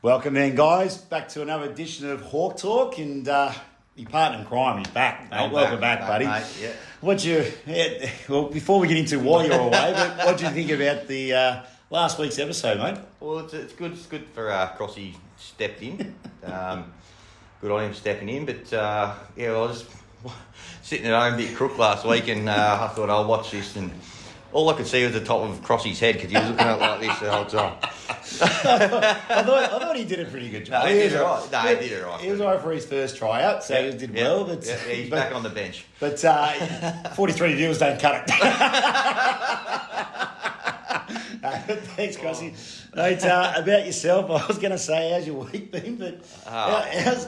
Welcome then, guys, back to another edition of Hawk Talk, and your partner in crime is back, mate. Welcome back, buddy. Mate, yeah. Well, before we get into why you're away, but what do you think about the last week's episode, mate? Well, it's good. It's good for Crossy stepped in. Good on him stepping in, but I was sitting at home a bit crook last week, and I thought I'll watch this, and all I could see was the top of Crossy's head because he was looking at it like this the whole time. I thought he did a pretty good job. No, he did it right. No, he did it right. He was all right for his first tryout, so he did well. But he's back on the bench. But 43 deals don't cut it. Thanks, Crossy. Mate, about yourself, I was going to say, how's your week been? But how's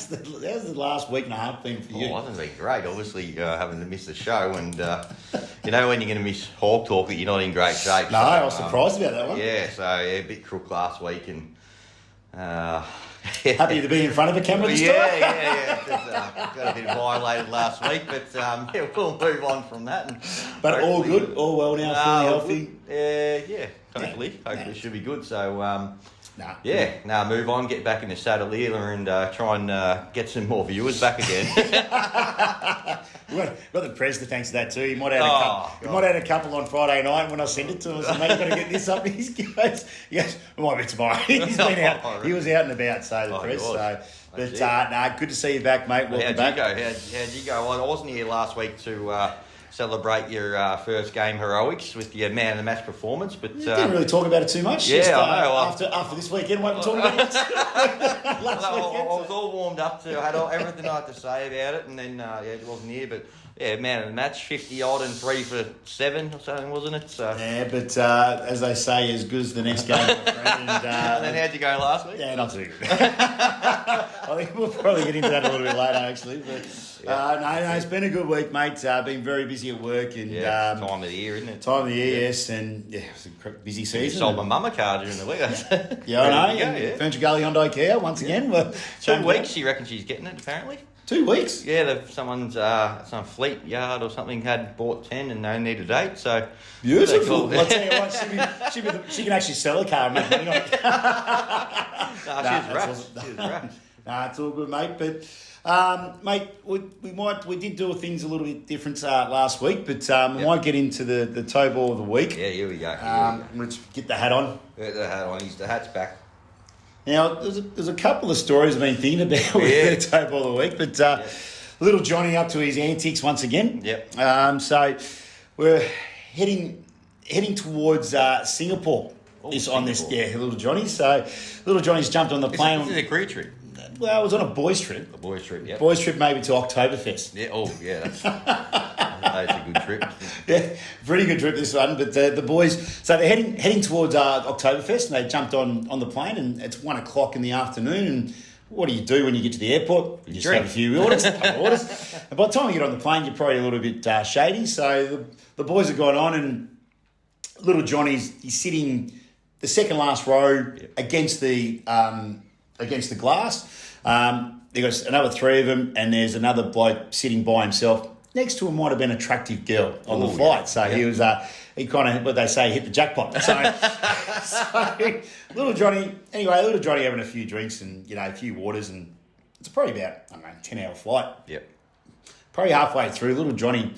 the last week and a half been for you? Oh, it hasn't been great. Obviously, having to miss the show, and you know when you're going to miss Hawk Talk, that you're not in great shape. No, I was surprised about that one. Yeah, so a bit crook last week, and happy to be in front of a camera this time. Yeah. Got a bit violated last week, but we'll move on from that. But all good, all well now, fully healthy. Hopefully it should be good. So move on, get back in the saddle here, and try and get some more viewers back again. We've got the press to thanks to that too. He might have had a couple on Friday night when I sent it to him. I said, mate, you've got to get this up. He goes, it might be tomorrow. He's been out. He was out and about, so the press. So, but good to see you back, mate. Welcome back. How'd you go? I wasn't here last week to celebrate your first game heroics with your man of the match performance, but didn't really talk about it too much. Yeah, just, I know. After this weekend, won't we talk about it? I was all warmed up to. I had everything I had to say about it, and then it wasn't here, but. Yeah, man of the match, 50 odd and 3 for 7 or something, wasn't it? So. Yeah, but as they say, as good as the next game, my friend. And then how'd you go last week? Yeah, not too good. I think we'll probably get into that a little bit later, actually. But no, it's been a good week, mate. Been very busy at work and time of the year, isn't it? Time of the year, yes, and it's a busy season. You sold my mama car during the week. Yeah, I know. Furniture Gully Hyundai Care once again. 2 weeks. She reckons she's getting it. Apparently. 2 weeks? Yeah, someone's some fleet yard or something had bought 10 and no needed 8. So beautiful. I'll tell you what, she can actually sell a car and make money on it. She's rash. Nah, it's all good, mate. But mate, we did do things a little bit different last week, but we might get into the toe ball of the week. Yeah, here we go. Let's get the hat on. Get the hat on. The hat's back. Now, there's a couple of stories I've been thinking about with the toe ball of the week, but little Johnny up to his antics once again. Yep. So we're heading towards Singapore. Little Johnny. So little Johnny's jumped on the plane. This is a cricket trip. Well, it was on a boys' trip. A boys' trip, yeah. Boys' trip maybe to Oktoberfest. Yeah, that's a good trip. Yeah, pretty good trip this one. But the boys, so they're heading towards Oktoberfest, and they jumped on the plane, and it's 1 o'clock in the afternoon. And what do you do when you get to the airport? You just have a few orders, And by the time you get on the plane, you're probably a little bit shady. So the boys have gone on, and little Johnny's sitting the second last row against the glass. There got another 3 of them, and there's another bloke sitting by himself. Next to him might have been an attractive girl on the flight. So he was, he kind of, what they say, hit the jackpot. So little Johnny having a few drinks and, a few waters, and it's probably about, 10-hour flight. Yep. Probably halfway through, little Johnny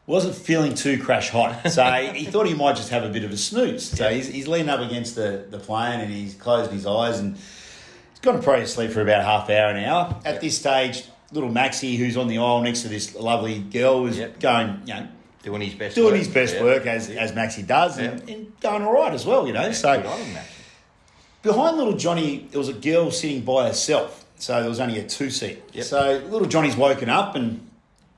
wasn't feeling too crash hot. So he thought he might just have a bit of a snooze. So he's leaning up against the plane, and he's closed his eyes, and he's gone probably to sleep for about half an hour. At this stage, little Maxie, who's on the aisle next to this lovely girl, was going, doing his best work as Maxie does, and going all right as well, So good on him, Maxie. Behind little Johnny, there was a girl sitting by herself, so there was only a 2-seat. Yep. So little Johnny's woken up, and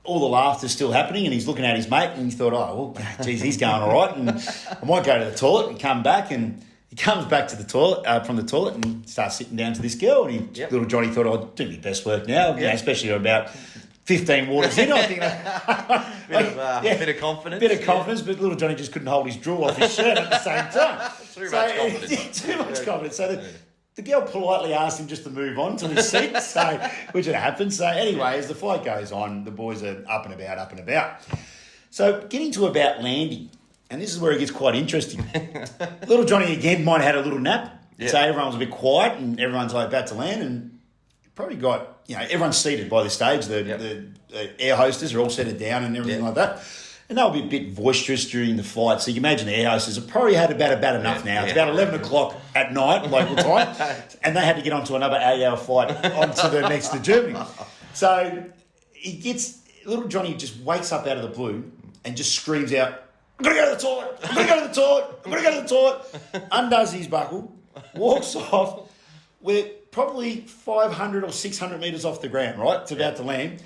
all the laughter's still happening, and he's looking at his mate, and he thought, geez, he's going all right, and I might go to the toilet and come back, and he comes back to the toilet from the toilet and starts sitting down to this girl, and little Johnny thought, I'll do my best work now, especially about 15 waters in, I think. Bit of confidence. Bit of confidence, but little Johnny just couldn't hold his drool off his shirt at the same time. Too much confidence. Too much confidence. So the girl politely asked him just to move on to his seat, which had happened. So anyway, as the flight goes on, the boys are up and about. So getting to about landing, and this is where it gets quite interesting. Little Johnny again might have had a little nap. Yeah. So everyone was a bit quiet and everyone's like about to land and probably got, everyone's seated by this stage. The air hostess are all seated down and everything like that. And they'll be a bit boisterous during the flight. So you can imagine the air hostess have probably had about enough now. It's about 11 o'clock at night, local time. And they had to get onto another 8-hour flight onto the next to Germany. So little Johnny just wakes up out of the blue and just screams out, I'm going to go to the toilet. I'm going to go to the toilet. I'm going to go to the toilet. Undoes his buckle, walks off. We're probably 500 or 600 metres off the ground, right? It's about to land.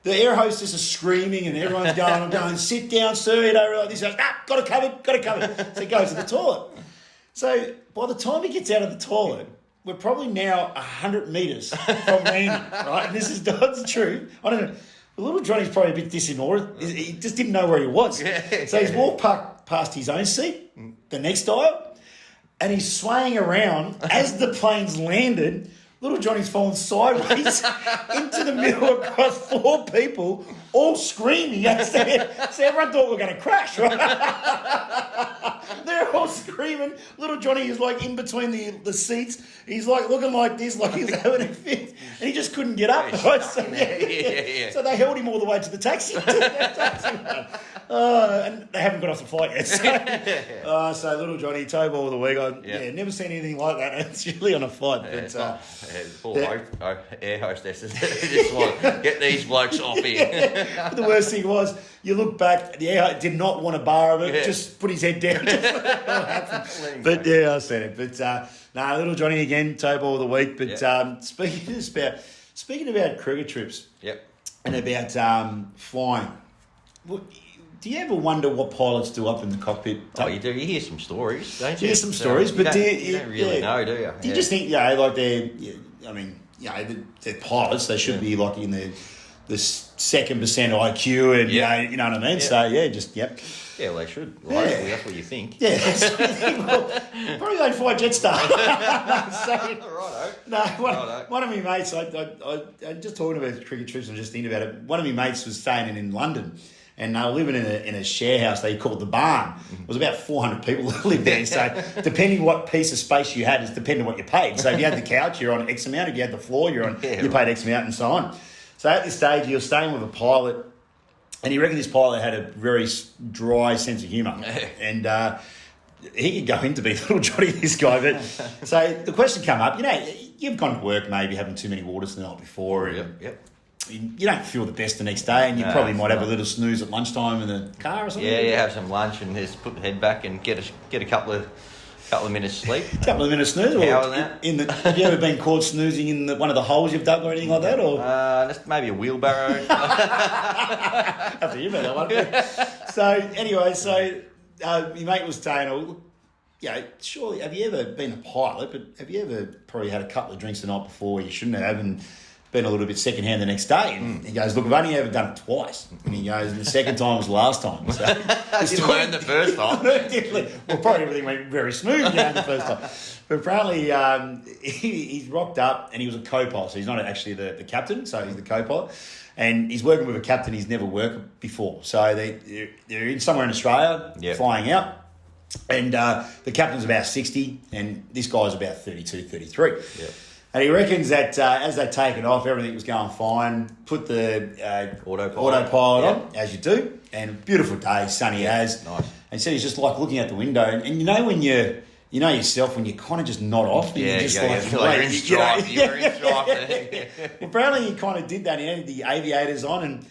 The air hostess is screaming and everyone's going, sit down, sir. You don't realise this. He goes, got it covered. So he goes to the toilet. So by the time he gets out of the toilet, we're probably now 100 metres from landing, right? And this is God's truth. I don't know. The little Johnny's probably a bit disinordinate. He just didn't know where he was. So he's walked past his own seat, the next aisle, and he's swaying around as the plane's landed. Little Johnny's fallen sideways into the middle across 4 people, all screaming. So everyone thought we were going to crash, right? They're all screaming. Little Johnny is like in between the seats. He's like looking like this, like he's having a fit. And he just couldn't get up. Right? So, so they held him all the way to the taxi. And they haven't got off the flight yet. So little Johnny, toe ball of the week. Never seen anything like that. It's really on a flight. But, air hostesses just want to get these blokes off here. But the worst thing was, you look back, the air did not want a bar of it, just put his head down. But I said it. But little Johnny again, toe ball of the week. But speaking about cricket trips and about flying, do you ever wonder what pilots do up in the cockpit? Oh, you do. You hear some stories, don't you? You hear some stories, but you don't really know, do you? Do you just think, like they're pilots. They should be like in the 2nd percent IQ, and you know what I mean. So Yeah, well, they should. Right? Yeah. That's what you think. Yeah, that's what you think. Well, probably don't fly Jetstar. One of my mates. I'm just talking about cricket trips and just thinking about it. One of my mates was staying in London. And they were living in a share house they called the Barn. It was about 400 people that lived there. So depending what piece of space you had is depending on what you paid. So if you had the couch, you're on X amount. If you had the floor, you paid X amount and so on. So at this stage, you're staying with a pilot, and he reckoned this pilot had a very dry sense of humour. And he could go in to be little Johnny, this guy. But so the question came up, you've gone to work maybe having too many waters the night before. You don't feel the best the next day, and you probably might have a little snooze at lunchtime in the car or something. Yeah, have some lunch and just put the head back and get a couple of minutes sleep. A couple of minutes snooze. Have you ever been caught snoozing in one of the holes you've dug or anything like that? Or just maybe a wheelbarrow. After you made that one. So anyway, my mate was saying, surely have you ever been a pilot? But have you ever probably had a couple of drinks the night before you shouldn't have and been a little bit secondhand the next day? And he goes, look, I've only ever done it twice. And he goes, and the second time was the last time. So you learned the first time. Well, probably everything went very smooth the first time. But apparently he's rocked up and he was a co-pilot. So he's not actually the captain, so he's the co-pilot. And he's working with a captain he's never worked before. So they're in somewhere in Australia, flying out. And the captain's about 60 and this guy's about 32, 33. Yep. And he reckons that as they take it off, everything was going fine. Put the autopilot on, as you do. And beautiful day, sunny as. Nice. And so he's just like looking out the window. And when you know yourself when you kind of just nod off. And you're just you're in strife. You're in strife. Well, apparently he kind of did that. He had the aviators on. And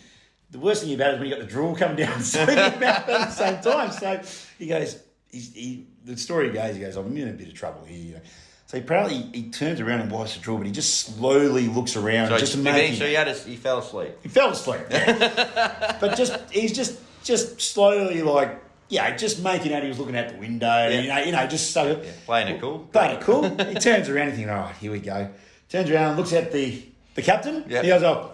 the worst thing about it is when you got the drool coming down and sleeping out at the same time. So he goes, the story goes, he goes, I'm in a bit of trouble here. So apparently he turns around and wipes the drool, but he just slowly looks around. So he fell asleep. He fell asleep, but he's just slowly just making out he was looking out the window, just so playing it cool. He turns around and thinks, all right, here we go. Turns around and looks at the captain. Yep. He goes, oh.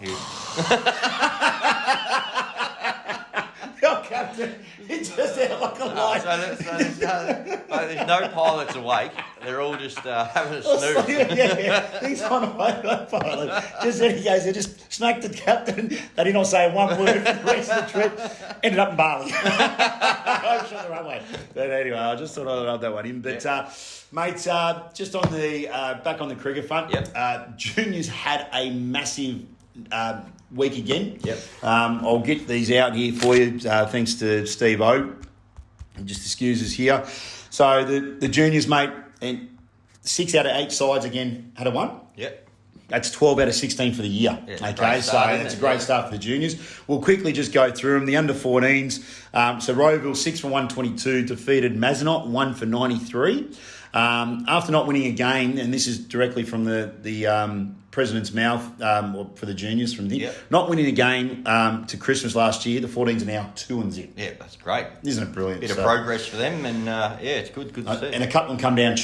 The captain It's just out like a light. There's no pilots awake. They're all just having a snooze. Yeah. He's on autopilot. Just then he goes, they just smacked the captain. They did not say one word for the rest of the trip. Ended up in Bali. I'm sure the runway. But anyway, I just thought I'd rub that one in. But, mate, just on the back on the cricket front, juniors had a massive week again. I'll get these out here for you, thanks to Steve O. Just excuse us here. So the juniors, mate, and 6 out of 8 sides again had a 1. That's 12 out of 16 for the year. Okay, so that's a great start for the juniors. We'll quickly just go through them. The under 14s. So Rowville 6 for 122 defeated Mazenot 1 for 93. After not winning a game, and this is directly from the president's mouth, or for the juniors from the not winning a game to Christmas last year, the 14s are now 2-0. Yeah, that's great. Isn't it brilliant? Bit of progress for them, and it's good to see. And a couple of them come down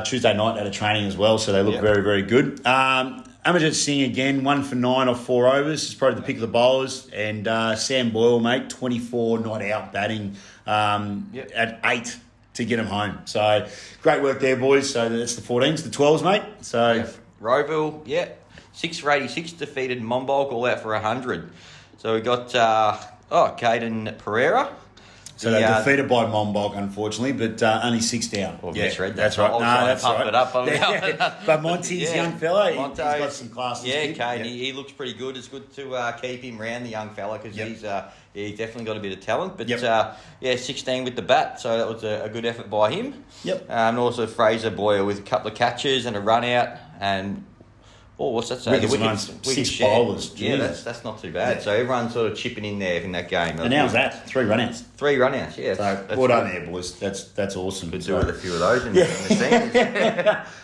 Tuesday night at a training as well, so they look very, very good. Amajit Singh again, 1 for 9 off 4 overs. It's probably the pick of the bowlers. And Sam Boyle, mate, 24 not out batting at 8 to get him home. So great work there, boys. So that's the 14s, the 12s, mate. So Rowville, 6 for 86 defeated Monbulk, all out for 100. So we got Caden Pereira. So they're defeated by Monbulk, unfortunately, but only 6 down. Well, misread that. That's right. No, that's right. It up. But Monty's young fella, he's got some class. Kane, he looks pretty good. It's good to keep him around, the young fella, because he's definitely got a bit of talent. But 16 with the bat, so that was a good effort by him. And also Fraser Boyer with a couple of catches and a run out, and what's that say? Wickets, 6 bowlers. Yeah, that's not too bad. So everyone's sort of chipping in there in that game. And how's that? 3 run-outs. 3 run-outs, yeah. So well done there, boys. That's awesome. Could do with a few of those in the scenes.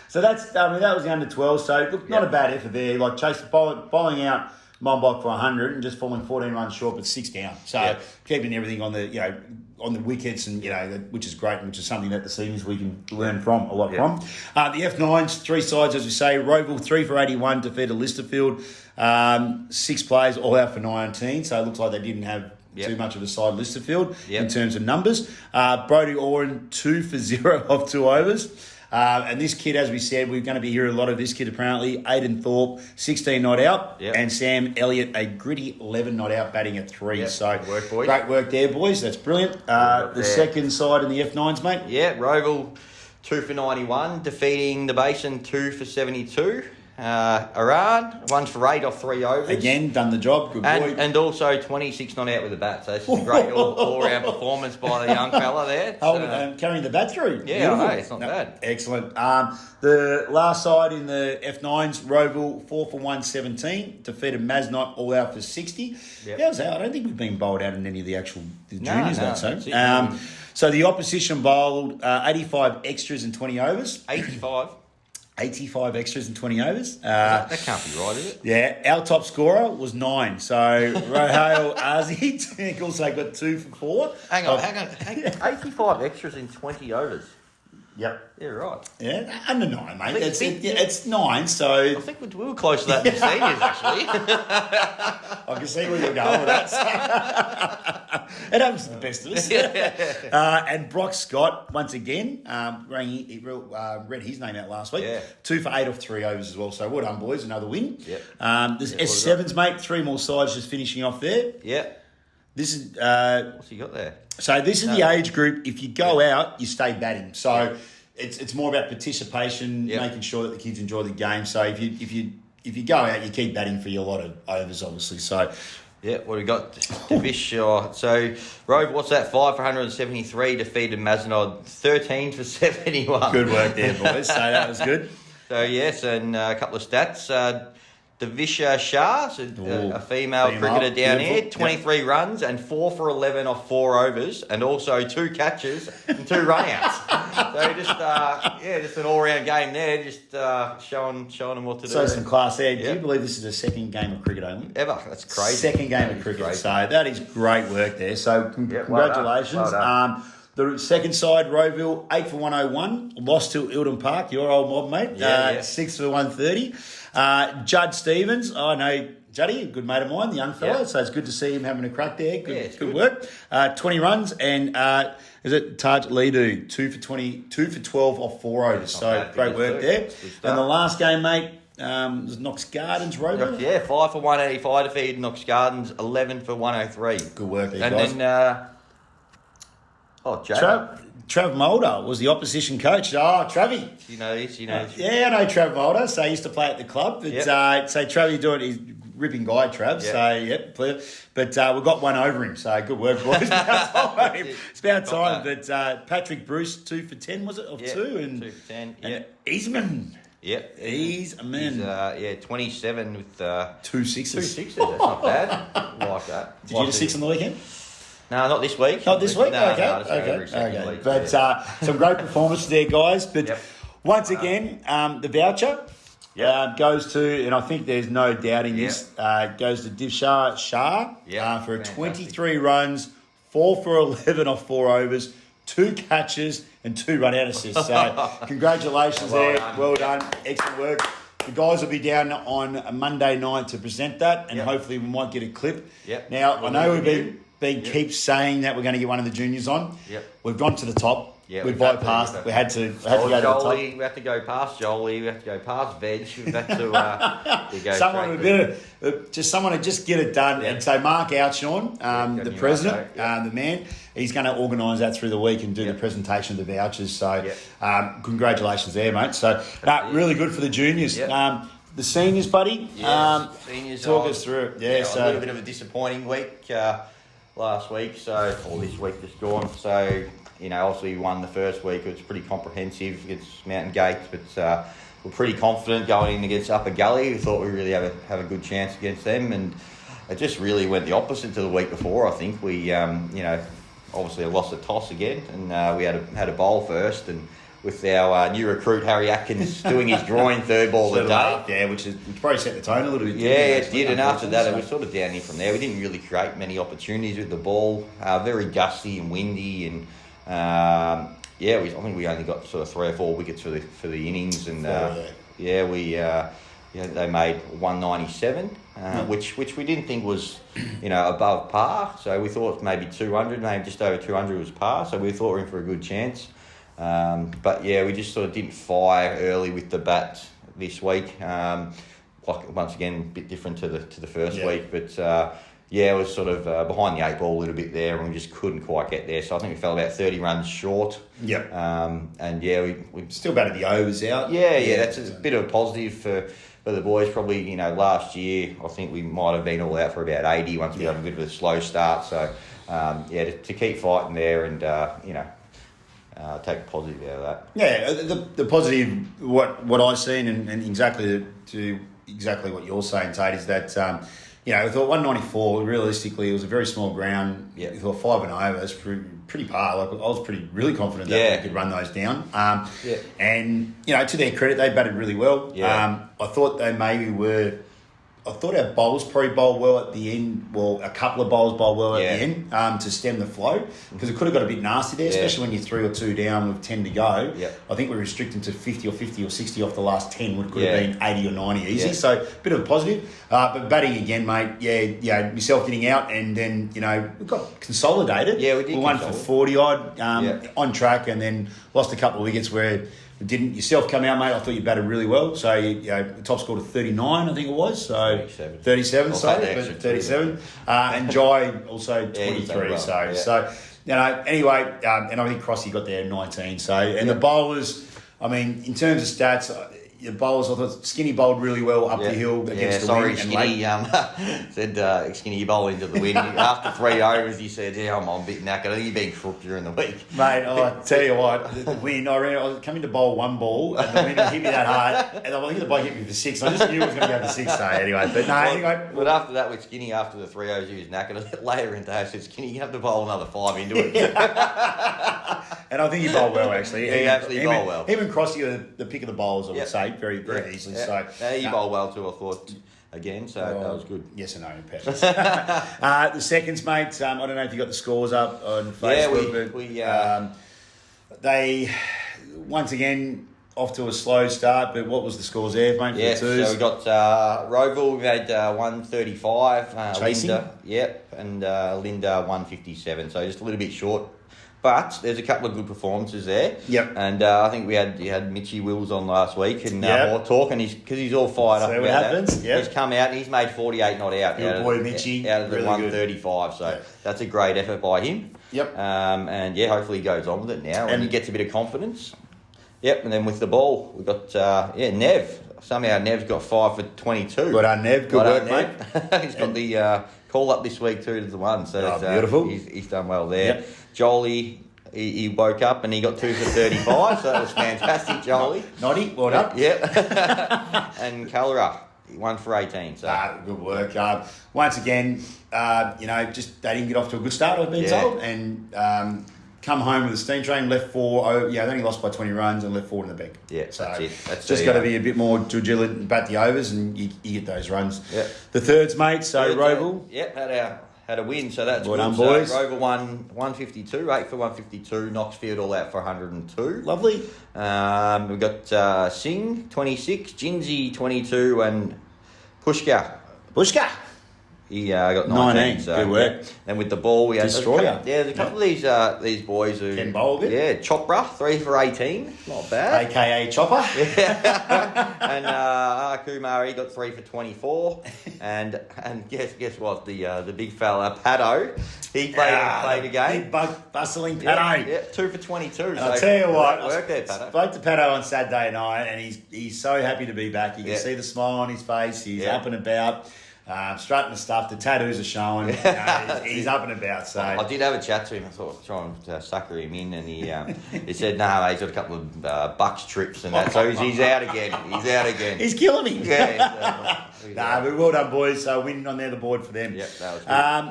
So that was the under 12. So look, not a bad effort there. Like Chase bowling out Monbulk for 100 and just falling 14 runs short, but 6 down. So keeping everything on the wickets, and which is great, and which is something that the seniors we can learn from a lot from. The F9s, 3 sides, as we say. Rowville 3 for 81 defeated Listerfield. 6 players all out for 19. So it looks like they didn't have too much of a side Listerfield in terms of numbers. Brodie Oren 2 for 0 off 2 overs. And this kid, as we said, we're going to be hearing a lot of this kid apparently. Aidan Thorpe, 16 not out. And Sam Elliott, a gritty 11 not out, batting at 3. So good work, boys. Great work there, boys. That's brilliant. The second side in the F9s, mate. Yeah, Rowville 2 for 91, defeating the Basin 2 for 72. Iran, 1 for 8 off 3 overs. Again, done the job. Good boy. And also 26 not out with the bat. So this is a great all-round performance by the young fella there. Carrying the bat through. Yeah, I know, it's not bad. Excellent. The last side in the F9s, Rowville 4 for 117, defeated Mazenot all out for 60. That was out. I don't think we've been bowled out in any of the actual juniors. So the opposition bowled 85 extras and 20 overs. 85 extras and 20 overs. That can't be right, is it? Yeah, our top scorer was 9. So Rohale Azi also got 2 for 4. Hang on. 85 extras in 20 overs. Yep. Yeah, right. Yeah, under 9, mate. It's 9, so... I think we were close to that in the seniors, actually. I can see where you're going with that. It happens to the best of us. And Brock Scott, once again, he read his name out last week. 2 for 8 off 3 overs as well. So well done, boys. Another win. There's S7s, mate. 3 more sides just finishing off there. This is... what's he got there? So this is the age group. If you go out, you stay batting. So it's more about participation, making sure that the kids enjoy the game. So if you go out, you keep batting for your lot of overs, obviously. So what do we got? Divish. So Rove, what's that? 5 for 173 defeated Mazenod 13 for 71. Good work there, boys. So that was good. So yes, and a couple of stats. Davisha Shah, a female cricketer down here, 23 runs and 4 for 11 off 4 overs, and also 2 catches and 2 run-outs. So just an all-round game there, just showing them what to do. So some class there. Do you believe this is a second game of cricket only? Ever. That's crazy. Second game of cricket. So that is great work there. So congratulations. Well done. The second side, Rowville, 8 for 101, lost to Eildon Park, your old mob, mate. 6 for 130. Judd Stevens, I know Juddy, a good mate of mine, the young fella. Yep. So it's good to see him having a crack there. Good, good. work. 20 runs and is it Taj Lidu, 2 for 12 off 4 overs. So great work there. And the last game, mate, was Knox Gardens, Rowville. Yeah, 5 for 185 defeated Knox Gardens, 11 for 103. Good work there, and guys. And then, Trav Mulder was the opposition coach. Oh, Travie. You know this. Yeah, I know Trav Mulder. So I used to play at the club. But, so Travie doing it. He's ripping guy, Trav. Yep. So, yep, clear. But we've got one over him. So good work, boys. It's about time. It's about time. But Patrick Bruce, 2 for 10, was it? Of 2? And 2 for 10. And Eastman. Yep. He's a man. He's 27 with 2 sixes. 2 sixes. That's not bad. Like that. Did you get a 6 on the weekend? No, not this week. Not this week? No, Okay. just every second week. But some great performances there, guys. But once again, the voucher goes to, and I think there's no doubting this, goes to Divshar Shah for a 23 runs, 4 for 11 off 4 overs, 2 catches and 2 run-out assists. So congratulations there. Well done. Excellent work. The guys will be down on a Monday night to present that, and hopefully we might get a clip. Now, I know we've been keep saying that we're going to get one of the juniors on. We've gone to the top. We bypassed. We had to go to the top. We had to go past Jolie. We had to go past Veg. We had to go. Someone to just get it done. And so Mark Outshawn, the president, the man, he's going to organise that through the week and do the presentation of the vouchers. So congratulations there, mate. So really good for the juniors. The seniors, buddy. Seniors. Talk us through it. So a little bit of a disappointing week last week. Or this week just gone. So. Obviously we won the first week. It was pretty comprehensive against Mountain Gates, but we're pretty confident going in against Upper Gully. We thought we really have a good chance against them, and it just really went the opposite to the week before. I think we, obviously lost the toss again, and we had a bowl first, and with our new recruit Harry Atkins doing his drawing third ball of the day. Which probably set the tone a little bit. It did, and after that it was sort of downhill from there. We didn't really create many opportunities with the ball. Very gusty and windy, and I think we only got sort of 3 or 4 wickets for the innings, and they made 197, which we didn't think was above par. So we thought maybe 200, maybe just over 200 was par. So we thought we were in for a good chance. We just sort of didn't fire early with the bat this week. Once again, a bit different to the first week, but. It was sort of behind the 8 ball a little bit there, and we just couldn't quite get there. So I think we fell about 30 runs short. We still batted the overs out. That's a bit of a positive for the boys. Probably, last year I think we might have been all out for about 80 once we had a bit of a slow start. So, to keep fighting there and, take the positive out of that. Yeah, the positive, what I've seen and exactly what you're saying, Tate, is that... we thought 194, realistically, it was a very small ground. We thought 5 and over, it's pretty par. Like, I was really confident that we could run those down. And, to their credit, they batted really well. I thought they maybe were... I thought our bowlers probably bowled well at the end. Well, a couple of bowlers bowled well at the end to stem the flow, because it could have got a bit nasty there, especially when you're 3 or 2 down with 10 to go. I think we restrict them to 50 or 60 off the last 10, which could have been 80 or 90 easy. So a bit of a positive. But batting again, mate, yourself getting out, and then, we got consolidated. We did. We won for 40 odd on track, and then lost a couple of wickets where... Didn't yourself come out, mate? I thought you batted really well. So, the top score to 39, I think it was. So 37, sorry, 37. And Jai also 23. Anyway, and I think Crossy got there at 19. So, and the bowlers, I mean, in terms of stats, the bowlers, I thought Skinny bowled really well up the hill against the wind. Skinny said, Skinny, you bowled into the wind. After 3 overs, he said, I'm a bit knackered. I think you've been crooked during the week. Mate, I tell you what, the wind, I was coming to bowl 1 ball, and the wind hit me that hard, and I think the ball hit me for 6. I just knew it was going to go for 6 anyway. But anyway. But after that, with Skinny, after the 3 overs, he was knackered. Later in the day, I said, Skinny, you have to bowl another 5 into it. And I think he bowled well, actually. He actually bowled well. Even Crossy, the pick of the bowlers, I would say, very, very easily. So he bowled well too, I thought, again, so that was good. Yes and no, Patches. The seconds, mate, I don't know if you got the scores up on Facebook. They They, once again, off to a slow start, but what was the scores there, mate? Yeah, for the twos? so we got Rowville, we had 135. Chasing? Linda, and Linda 157. So just a little bit short. But there's a couple of good performances there. Yep. And I think you had Mitchy Wills on last week and more talk, and because he's all fired up See about what happens. that. Yep. He's come out and he's made 48 not out. Good boy, Mitchy. Out of the Really 135. good. So that's a great effort by him. Yep. And hopefully he goes on with it now and he gets a bit of confidence. Yep, and then with the ball, we got Nev. Somehow Nev's got 5 for 22. Good on Nev. Good work, mate. He's got the call up this week too to the one. So beautiful. He's done well there. Yep. Jolie, he woke up and he got 2 for 35. So that was fantastic, Jolie. Noddy, well done. Yep. And Calra, 1 for 18. So Good work. Once again, just they didn't get off to a good start, I've been told, and come home with a steam train, left 4. They only lost by 20 runs and left 4 in the bank. Yeah, so that's it. That's just got to be a bit more vigilant and bat the overs, and you get those runs. Yep. The thirds, mate. So Rowville. Had a win, so that's well good. done, boys. So Rowville won 152, 8 for 152. Knoxfield all out for 102. Lovely. We've got Singh 26, Jinsey 22, and Pushka. He got 19. So, good work. Then with the ball, we had Destroyer. there's a couple of these boys who can bowl a bit. Yeah, Chopra 3 for 18, not bad. AKA Chopper. And Kumar, he got 3 for 24. and guess what? The big fella Paddo, he played a game. Big bustling Paddo. Yeah, 2 for 22. And so I'll tell you what, work there, I Paddo. spoke to Paddo on Saturday night, and he's so happy to be back. You can see the smile on his face. He's up and about. Strutting the stuff, the tattoos are showing. He's up and about. So I did have a chat to him. I thought try and sucker him in, and he said no, he's got a couple of bucks trips and that, so he's out again. He's killing me. Yeah. But well done, boys. So winning on there, the board for them. Yep, that was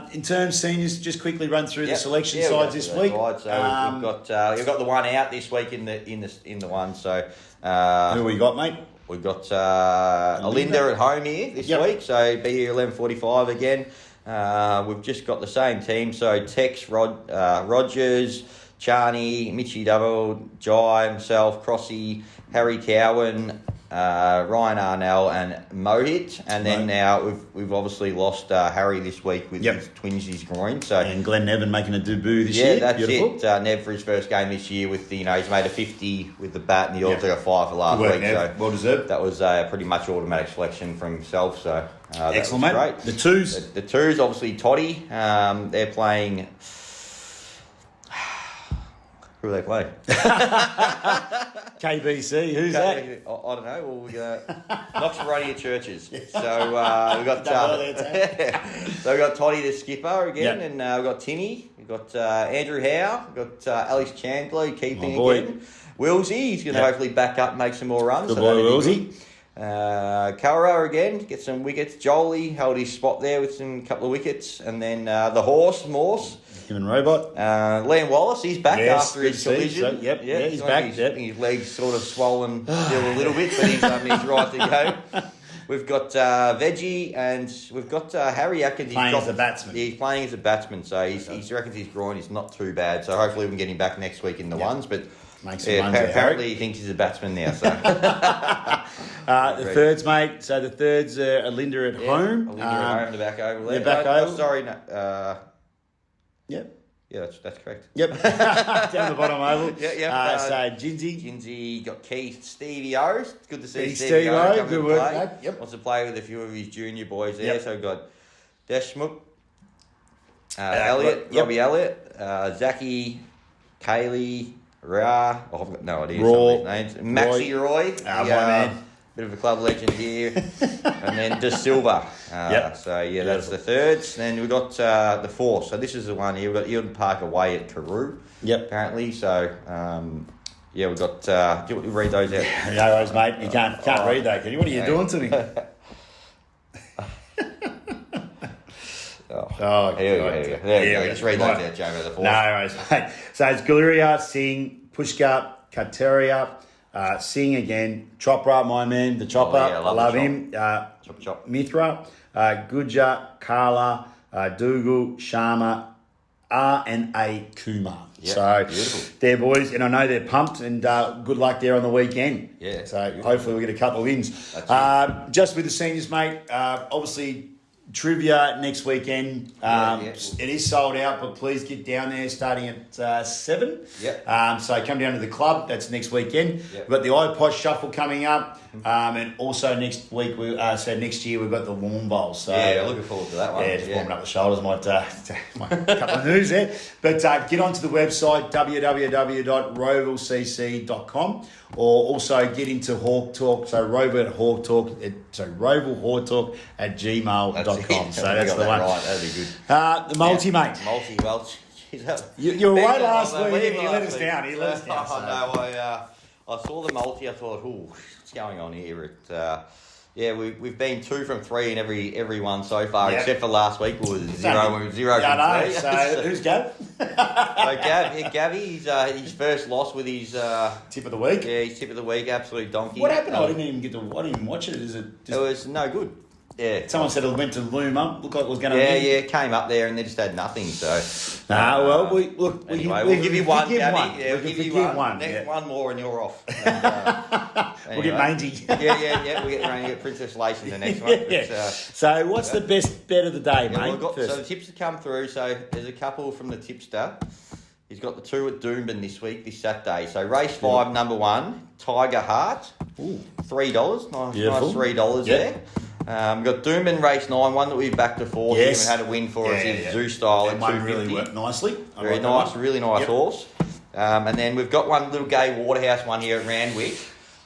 good. In terms of seniors, just quickly run through the selection sides this week. Right, so we've got the one out this week in the one. So who we got, mate? We've got Alinda at home here this week, so be here 11:45 again. We've just got the same team, so Tex, Rogers, Charney, Mitchy Double, Jai, himself, Crossy, Harry Cowan, Ryan Arnell and Mohit, and then now we've obviously lost Harry this week with his twinsies groin. So and Glenn Nevin making a debut this year. Yeah, that's beautiful. it. Nev for his first game this year with he's made a 50 with the bat, and he also got 5 for last Good work, week. Nev. So well deserved. That was pretty much automatic selection from himself. So excellent, that was mate. great. The twos. The twos, obviously Toddy. They're playing. Who are they playing? KBC. Who's that? I don't know. Well, we're gonna Knox Veronia Churches. So we got so we got Toddy the skipper again, and we got Tinny. We got Andrew Howe. We got Alex Chandler keeping again. Willsy, he's going to hopefully back up and make some more runs. Good boy, Willsy. Kara again, get some wickets. Jolie held his spot there with some couple of wickets, and then the horse Morse. Human robot. Liam Wallace, he's back after his collision. So, he's back. His legs sort of swollen still a little bit, but he's right to go. We've got Veggie and we've got Harry Atkins. Playing as a batsman. He's playing as a batsman, so he reckons his groin is not too bad. So hopefully we can get him back next week in the ones. But apparently he thinks he's a batsman now. So the thirds, mate. So the thirds are Alinda at home. Alinda at home, the back over there. The back over. Sorry, no. Yep. Yeah, that's correct. Yep. Down the bottom oval. Yeah. So Jinsey got Keith, Stevie O. It's good to see Stevie O. Come Good and work, play. mate. Yep. Wants to play with a few of his junior boys there. So we've got Deshmuk, Elliot, Robbie Elliott, Zachy, Kaylee, Ra. Oh, I've got no idea some of these names. Maxie Roy. My man. Bit of a club legend here. And then De Silva. So, that's the thirds. Then we've got the fourth. So this is the one here. We've got Eildon Park away at Karoo. Yep. Apparently. So, we've got... do you want to read those out? No worries, mate. You can't read that, can you? What are you doing to me? Here we go. Just read those out, Jamo, the fourth. No worries, mate. So it's Galeria, Singh, Pushka, Kateria, Singh again, Chopra, my man, the Chopper. I love him. Chop. Mithra, Guja, Kala, Dougal, Sharma, RNA Kumar. Yeah, So, beautiful. there, boys, and I know they're pumped, and good luck there on the weekend. Yeah, So, beautiful. hopefully we'll get a couple of wins. Just with the seniors, mate, obviously, trivia next weekend. It is sold out, but please get down there starting at 7. Yep. So come down to the club. That's next weekend. Yep. We've got the iPod Shuffle coming up, and also next week. Next year we've got the Lawn Bowl. So looking forward to that one. Yeah, just warming up the shoulders. Might couple of news there. But get onto the website www.rowvillehawktalk.com, or also get into Hawk Talk. So rowvillehawktalk @gmail.com. So that's the one. Right, that'd be good. The multi, mate. Multi, well, you were away last week. You let us down. You let us down. Oh, no, I saw the multi. I thought, what's going on here? We've been 2 from 3 in every one so far, except for last week was 0 from 3. So who's Gav? Gabby, his first loss with his tip of the week. Yeah, his tip of the week, absolute donkey. What happened? I didn't even watch it. Is it? It was no good. Yeah. Someone said it went to loom up. Looked like it was going to. Yeah, came up there and they just had nothing. So. We'll give you one, Gabby. We'll give you one. One more and you're off. And, we'll get Mangy. Yeah. We'll get Princess Lace in the next one. But, so what's the best bet of the day, mate? So the tips have come through. So there's a couple from the tipster. He's got the 2 at Doomben this Saturday. So race 5, number 1, Tiger Heart, $3. Nice $3 there. We've got Doomben race 9, one that we've backed before. Yes. He even had a win for us. Is Zoo Style at one 250. really worked nicely. Very nice, really nice horse. And then we've got one little Gay Waterhouse one here at Randwick.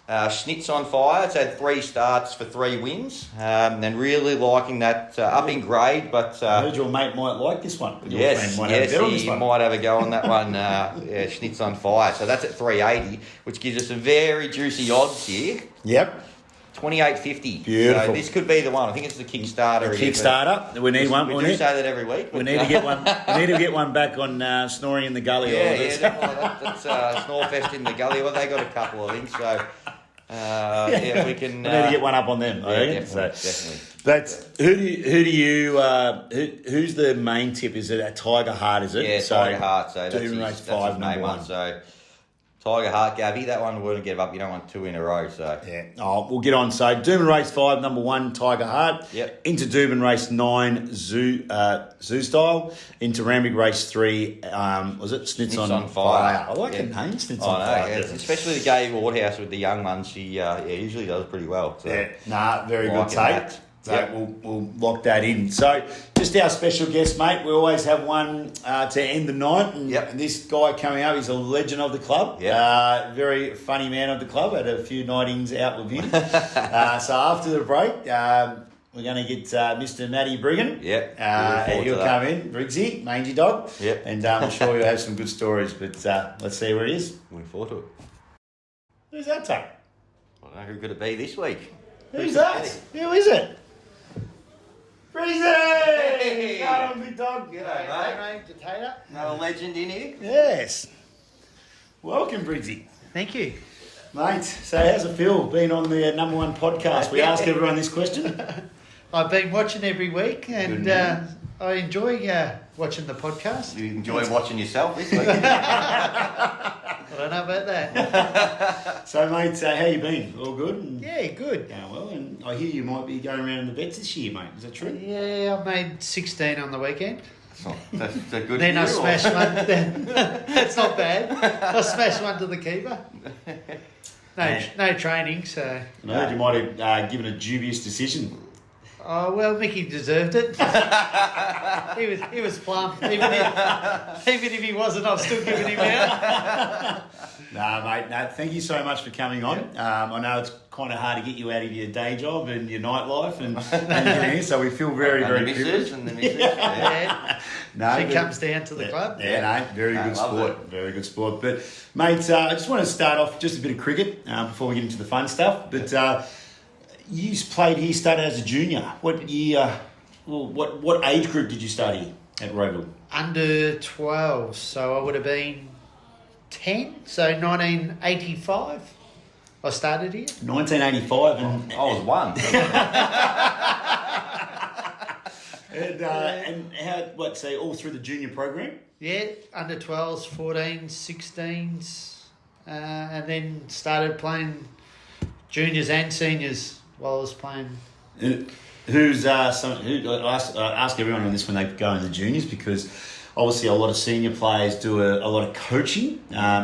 Schnitz on Fire. It's had 3 starts for 3 wins. And really liking that up in grade. But I heard your mate might like this one. Yes, might have a go on that one. Schnitz on Fire. So that's at 380, which gives us some very juicy odds here. Yep. 28.50. Beautiful. So this could be the one. I think it's the Kickstarter. We need one. We do say that every week. We need to get one. We need to get one back on Snoring in the Gully. That's Snorefest in the Gully. Well, they got a couple of things. So we can. We need to get one up on them. Definitely. But who's the main tip? Is it a Tiger Heart? Is it? Yeah, Tiger Heart. So that's race 5, his main one. So. Tiger Heart, Gabby, that one wouldn't give up. You don't want 2 in a row, so... Yeah. We'll get on. So, Doomben Race 5, number 1, Tiger Heart. Yep. Into Doomben Race 9, Zoo Style. Into Randwick Race 3, was it? Snitz on Fire. I like the name, Snitz on Fire. Yeah. Especially the Gay Waterhouse with the young ones. She usually does pretty well. So. Yeah. Very good take. So we'll lock that in. So just our special guest, mate. We always have one to end the night. And this guy coming up, he's a legend of the club. Very funny man of the club. Had a few nightings out with him. So after the break, we're going to get Mr. Matty Brigham. He'll come in. Brizzy, mangy dog. And I'm sure he'll have some good stories. But let's see where he is. Looking forward to it. Who's that take? I don't know who could it be this week. Who's that? Who is it? Brizzy! Hey! Come on, big dog. G'day, mate. James Tater. Another legend in here. Yes. Welcome, Brizzy. Thank you. Mate, so how's it feel being on the number 1 podcast? We ask everyone this question. I've been watching every week and I enjoy watching the podcast. You enjoy watching yourself this week? I don't know about that. So, mate, how you been? All good? Yeah, good. Going well, and I hear you might be going around in the vets this year, mate. Is that true? Yeah, I made 16 on the weekend. That's a good Then I deal. smashed one. That's not bad. I smashed one to the keeper. No training, so... I heard you might have given a dubious decision. Oh, well, Mickey deserved it. he was plump. Even if he wasn't, I've still given him out. Nah, mate, thank you so much for coming on. I know it's kind of hard to get you out of your day job and your nightlife and here, so we feel very, very privileged. And the missus. She comes down to the club. Very good sport. Very good sport. But, mate, I just want to start off just a bit of cricket before we get into the fun stuff. But you played here, started as a junior. What year? What age group did you start here at Rowville? Under 12, so I would have been 10, so 1985 I started here. 1985 and... I was 1. and how, so all through the junior program? under 12s, 14s, 16s, and then started playing juniors and seniors while I was playing. Who's I ask everyone on this when they go in the juniors, because obviously a lot of senior players do a lot of coaching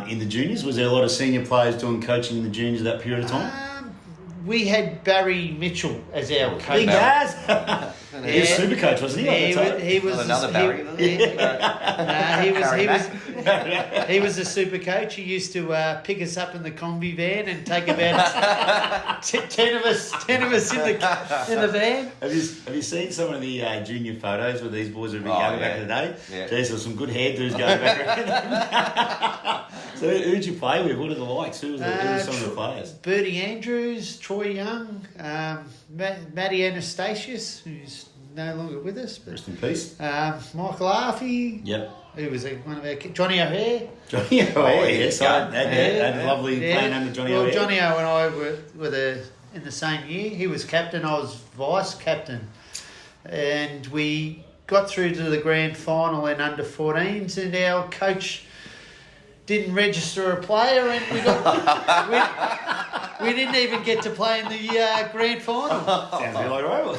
in the juniors. Was there a lot of senior players doing coaching in the juniors at that period of time? We had Barry Mitchell as our coach. Big guys. He was super coach, wasn't he? He was another Barry. He was a super coach. He used to pick us up in the combi van and take about 10 of us in the van. Have you seen some of the junior photos where these boys have been going back in the day? Yeah. Jeez, there's some good hairdos going back. So who'd you play with? What are the likes? Who were some of the players? Bertie Andrews, Troy Young, Matty Anastasius, who's no longer with us. But, rest in peace. Michael Arfey. Yep. Who was one of our kids? Johnny O'Hare. Johnny O'Hare, yes. I had lovely playing under Johnny O'Hare. Well, Johnny O and I were in the same year. He was captain, I was vice captain. And we got through to the grand final in under 14s, and our coach didn't register a player, and we didn't even get to play in the grand final. Sounds a bit like Rowville.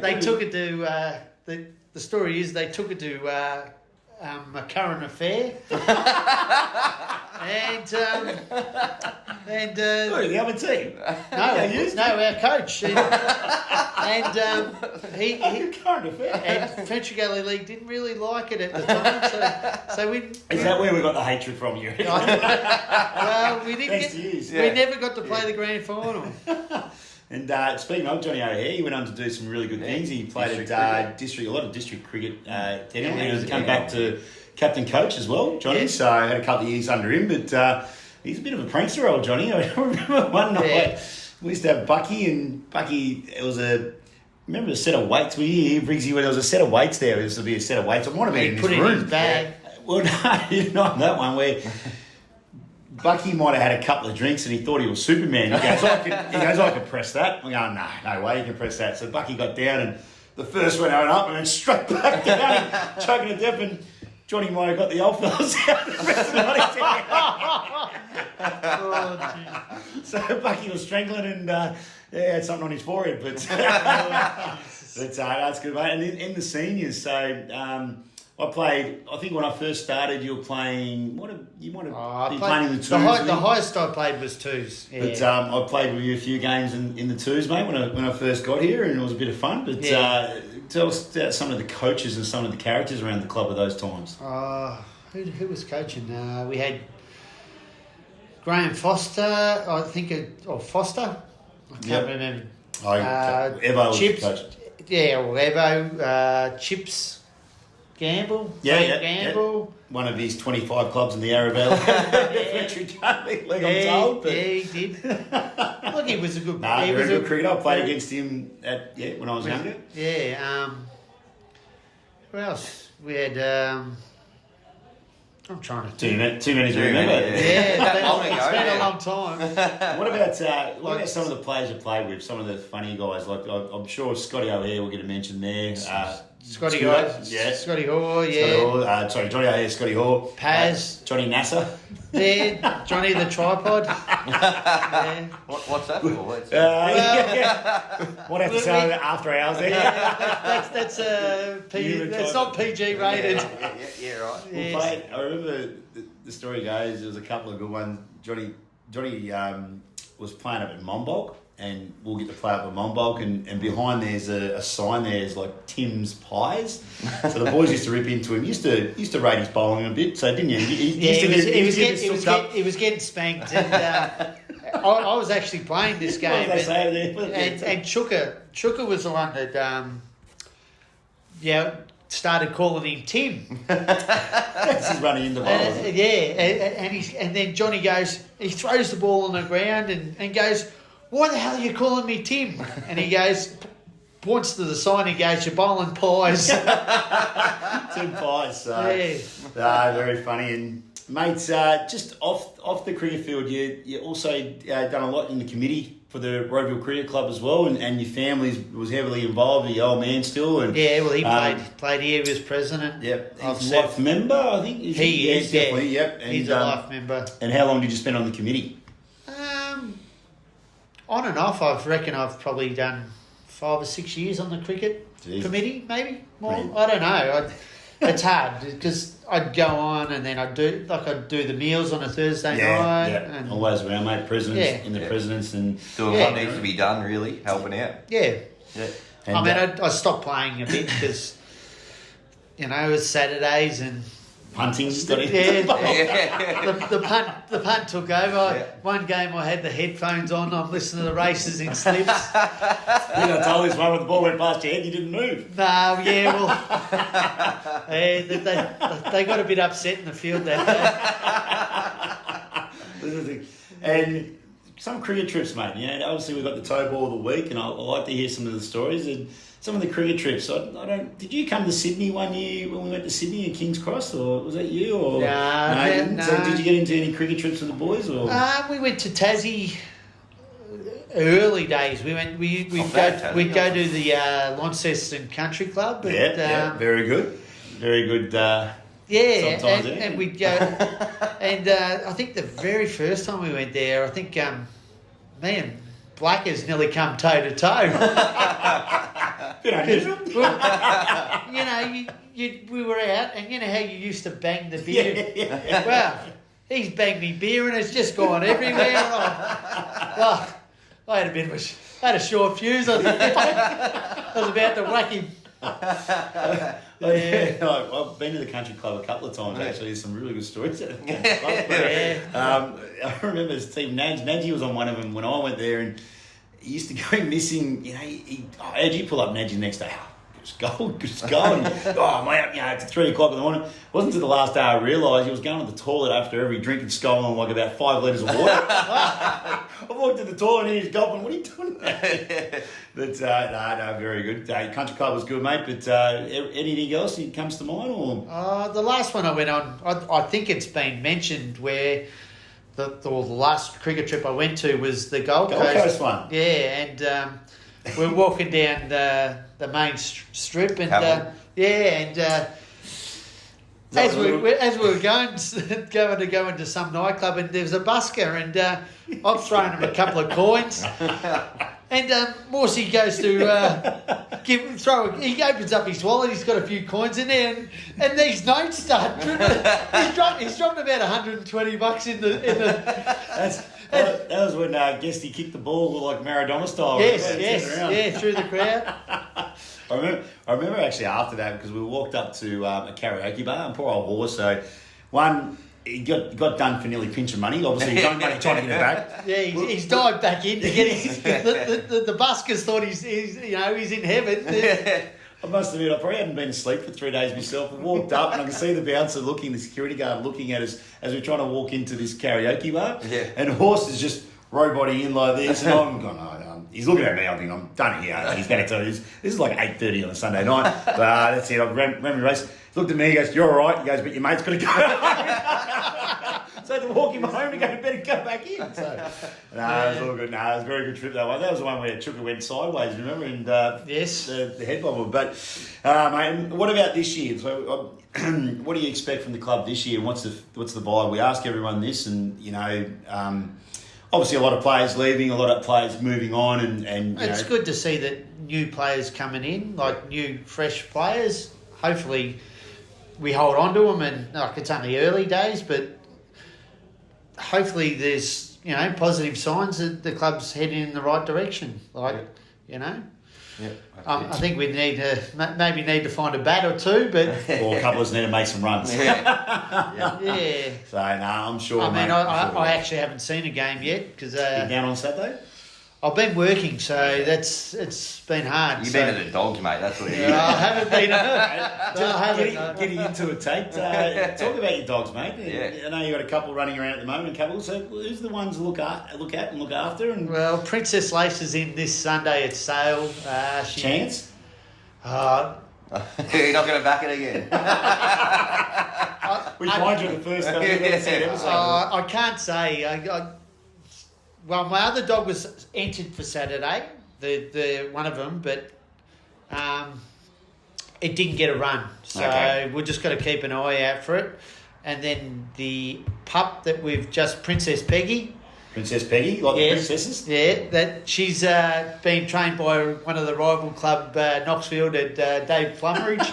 They took it to the story is they took it to a current affair, and the other team. no, our coach, and he Current affair. and French Galley League didn't really like it at the time, so we. Is that where we got the hatred from you? Well, we didn't Thanks to you. We never got to play the grand final. And speaking of Johnny O'Hare, he went on to do some really good things. He played at a lot of district cricket. He come back to captain coach as well, Johnny. So I had a couple of years under him, but he's a bit of a prankster, old Johnny. I remember one night we used to have Bucky, and Bucky, remember a set of weights? Were you here, Brizzy, when there was a set of weights there? There used to be a set of weights. I might have been in Put this it room. in his bag. Well, no, not that one where Bucky might have had a couple of drinks and he thought he was Superman. He goes, I can press that. I'm going, no way you can press that. So Bucky got down, and the first one went up and then straight back down, choking to death, and Johnny might have got the old fellas out and the rest of the So Bucky was strangling and had something on his forehead. But that's good, mate. And in the seniors, so I played. I think when I first started, you were playing. You might have been playing in the twos. The highest I played was twos. Yeah. But I played with you a few games in the twos, mate, when I first got here, and it was a bit of fun. But tell us about some of the coaches and some of the characters around the club at those times. Who was coaching? We had Graham Foster, I think, or Foster. I can't remember. Evo was Chips. coach. Yeah, or Evo, Chips. Gamble. Gamble. One of his 25 clubs in the Rowville Cricket Club, I'm told. But... Yeah, he did. Look, he was a good... he was a good cricketer. I played against him when I was younger. Yeah. Who else? We had... I'm trying to... Too many to remember. It's been a long time. What about some of the players you played with? Some of the funny guys, like I'm sure Scotty O'Hare will get a mention there. Scotty Hoare, Scotty Hoare, yeah. Johnny O'Hare, Scotty Hoare. Paz. Johnny Nasser. Yeah, Johnny the tripod. Yeah. What's that for? What have to say after hours there? That's not PG rated. Yeah, right. Yes. I remember the story goes, there was a couple of good ones. Johnny was playing up at Monbulk, and we'll get to play up at Monbulk, and behind there's a sign there's like Tim's Pies. So the boys used to rip into him. Used to rate his bowling a bit, so didn't you? He was getting spanked, and I was actually playing this game. And Chuka was the one that started calling him Tim. He's running into bowls. And then Johnny goes, he throws the ball on the ground and goes, "Why the hell are you calling me Tim?" And he goes, points to the sign, he goes, "You're bowling pies." Tim Pies. So, very funny. And Mates, just off the cricket field, you also done a lot in the committee for the Rowville Cricket Club as well, and your family was heavily involved. Your old man still, and yeah, well, he played here. He was president. Yep, he's a life member, I think. He is definitely. Yep, and, he's a life member. And how long did you spend on the committee? On and off, I reckon I've probably done 5 or 6 years on the cricket committee, maybe more. Brilliant. I don't know. It's hard because I'd go on and then I'd do the meals on a Thursday night. Yeah, and always around, mate. Presidents presidents and doing what needs to be done, really, helping out. Yeah. And, I mean, I stopped playing a bit because it was Saturdays and hunting. The punt took over. Yeah. One game I had the headphones on. I'm listening to the races in slips. I told this one when the ball went past your head, you didn't move. No, yeah, well, they got a bit upset in the field that day. And some cricket trips, mate. Obviously we've got the toe ball of the week, and I like to hear some of the stories and some of the cricket trips. I don't. Did you come to Sydney one year when we went to Sydney and King's Cross, or was that you? Or no. So did you get into any cricket trips with the boys, or? We went to Tassie. Early days, we'd go to the Launceston Country Club. And, very good. And we'd go, and I think the very first time we went there, I think me and Blackers nearly come toe to toe. Bit unusual. We were out, and you know how you used to bang the beer. Well, he's banged me beer, and it's just gone everywhere. I had a short fuse. I was about to whack him. I've been to the country club a couple of times, actually. There's some really good stories at the country club. I remember Steve Nadji was on one of them when I went there, and he used to go missing. How'd you pull up Nadji the next day? Just go. Oh, mate, it's 3 o'clock in the morning. It wasn't until the last day I realised he was going to the toilet after every drink and stolen like about 5 litres of water. I walked to the toilet and he's gulping. What are you doing? But no, very good. Country club was good, mate. But anything else that comes to mind? Or the last one I went on, I think it's been mentioned where the last cricket trip I went to was the Gold Coast one. Yeah, and we're walking down the main strip, and as we were going to go into some nightclub, and there was a busker, and I've thrown him a couple of coins, and Morsey goes to he opens up his wallet, he's got a few coins in there, and these notes start dripping. He's dropped about $120 in the. That was when Guesty kicked the ball like Maradona style. Yes, through the crowd. I remember actually after that, because we walked up to a karaoke bar, and poor old horse. So he got done for nearly pinching money. Obviously, he's only money trying to get it back. Yeah, he's dived back in to get his. The buskers thought he's in heaven. I must admit, I probably hadn't been asleep for 3 days myself. I walked up and I could see the bouncer the security guard looking at us as we're trying to walk into this karaoke bar. Yeah. And Horse is just roboting in like this, and I'm going, he's looking at me. I'm thinking, I'm done here. He's going to tell you this is like 8:30 on a Sunday night. But that's it. I've ran my race. He looked at me. He goes, "You're all right." He goes, "But your mate's got to go." So I had to walk him home to go to bed and come back in. So, it was all good. It was a very good trip, that one. That was the one where Chuka went sideways, remember? And yes. The head bobble. But, mate, what about this year? So, what do you expect from the club this year? And what's the vibe? We ask everyone this, and, obviously a lot of players leaving, a lot of players moving on. And it's good to see that new players coming in, like new, fresh players. Hopefully we hold on to them, and it's only early days, but hopefully there's positive signs that the club's heading in the right direction. I think we need to find a bat or two, but or a couple of us need to make some runs. Yeah. So I'm sure. I mean, I actually haven't seen a game yet because you're down on Saturday. I've been working, so it's been hard. You've been at the dogs, mate. That's what it is. I haven't been. Getting into it, Tate. Talk about your dogs, mate. Yeah. I know you got a couple running around at the moment. So who's the ones to look at and look after? And well, Princess Lace is in this Sunday at Sale. Chance. You're not going to back it again. We find you in the first episode. I can't say. Well, my other dog was entered for Saturday, the one of them, but it didn't get a run. So we're just got to keep an eye out for it. And then the pup that we've just, Princess Peggy, like the princesses? Yeah, that she's been trained by one of the rival club, Knoxfield, at Dave Plummeridge.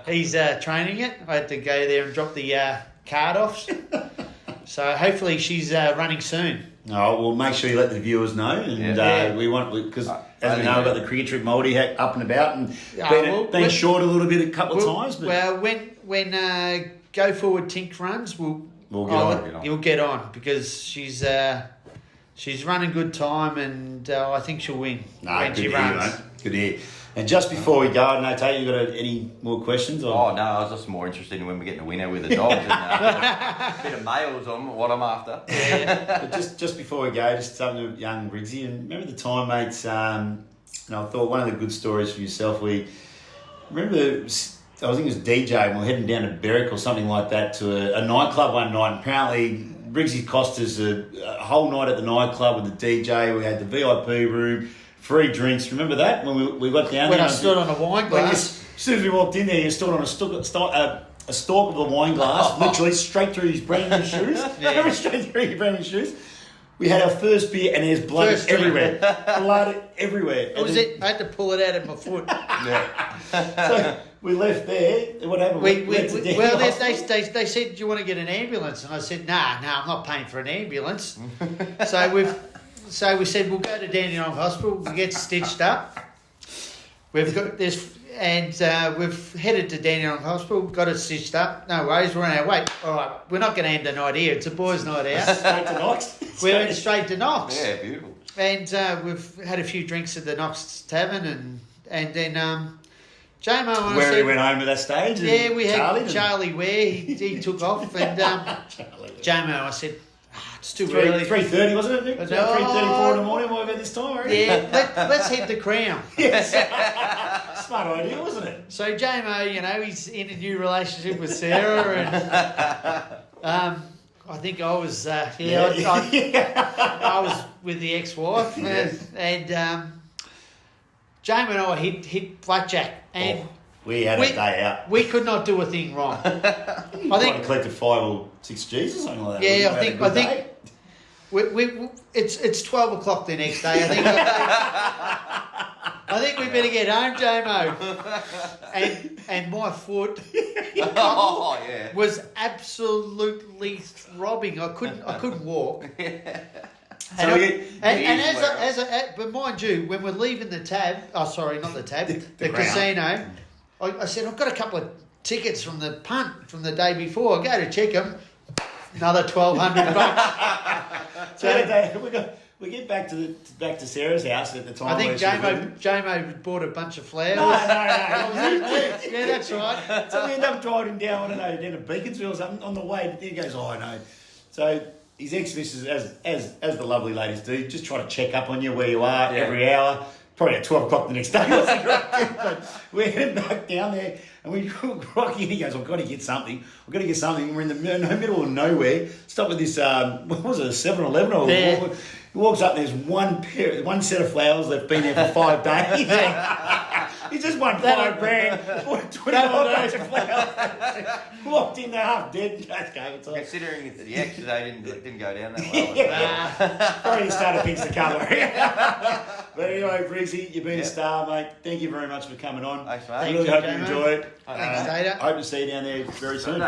he's training it. I had to go there and drop the card off. So hopefully she's running soon. Oh, well, make sure you let the viewers know. And we want, because as we know, we've got the cricket trip Mouldy up and about and been short a little bit a couple of times. But well, when Go Forward Tink runs, you'll get on because she's running good time and I think she'll win when she runs. Good to hear. And just before we go, I don't know, Tate, you got any more questions? Or? Oh, no, I was just more interested in when we get a winner with the dogs and a bit of males on what I'm after. But just before we go, just something with young Brizzy. And remember the time, mates, I thought one of the good stories for yourself, I think it was DJ, and we're heading down to Berwick or something like that to a nightclub one night. And apparently, Brizzy cost us a whole night at the nightclub with the DJ. We had the VIP room, free drinks. Remember that when we got down when there? I stood on a wine glass. As soon as we walked in there, you stood on a stalk of the wine glass, literally straight through his brand new shoes. Yeah. Straight through his brand new shoes. We had our first beer and there's blood everywhere. Blood everywhere. I had to pull it out of my foot. Yeah. So we left there. What happened? They said, "Do you want to get an ambulance?" And I said, "Nah, I'm not paying for an ambulance." So we said we'll go to Dandenong Hospital. We get stitched up. We've headed to Dandenong Hospital. Got it stitched up. No worries. We're on our way. All right. We're not going to end the night here. It's a boys' night out. Straight to Knox. We went straight to Knox. Yeah, beautiful. And we've had a few drinks at the Knox Tavern, and then Jamo. Where he went home at that stage. Yeah, we had Charlie Ware. He took off, and Jamo. I said, it's too early. 3:30, wasn't it, Nick? 3:34 in the morning. What about this time? Right? Yeah, let's hit the Crown. Yes. Smart idea, wasn't it? So Jamo, he's in a new relationship with Sarah, and I think I was I was with the ex-wife, and Jamo and I hit blackjack, and we had a day out. We could not do a thing wrong. I think collected 5 or 6 G's or something like that. Yeah, I think it's 12 o'clock the next day. I think we better get home, Jamo. And my foot was absolutely throbbing. I couldn't walk. But mind you, when we're leaving the tab, the casino, I said, I've got a couple of tickets from the punt from the day before. I go to check them, another $1,200. So we get back to Sarah's house at the time. I think Jamo bought a bunch of flowers. No. Yeah, that's right. So we end up driving down, down to Beaconsfield or something. On the way, he goes, I know. So his ex-missus, as the lovely ladies do, just try to check up on you where you are every hour. Probably at 12 o'clock the next day. But we head back down there and we Rocky, he goes, I've got to get something. We're in the middle of nowhere. Stop at this, what was it, a 7-Eleven or he walks up and there's one set of flowers that's been there for 5 days. He's just won $5 grand, $25 of flowers. Walked in there half dead. Considering it's the ex, they didn't go down that well. Probably started things to cover. But anyway, Brizzy, you've been a star, mate. Thank you very much for coming on. Thanks, mate. I really hope you enjoy it. Thanks, Tater. Hope to see you down there very soon.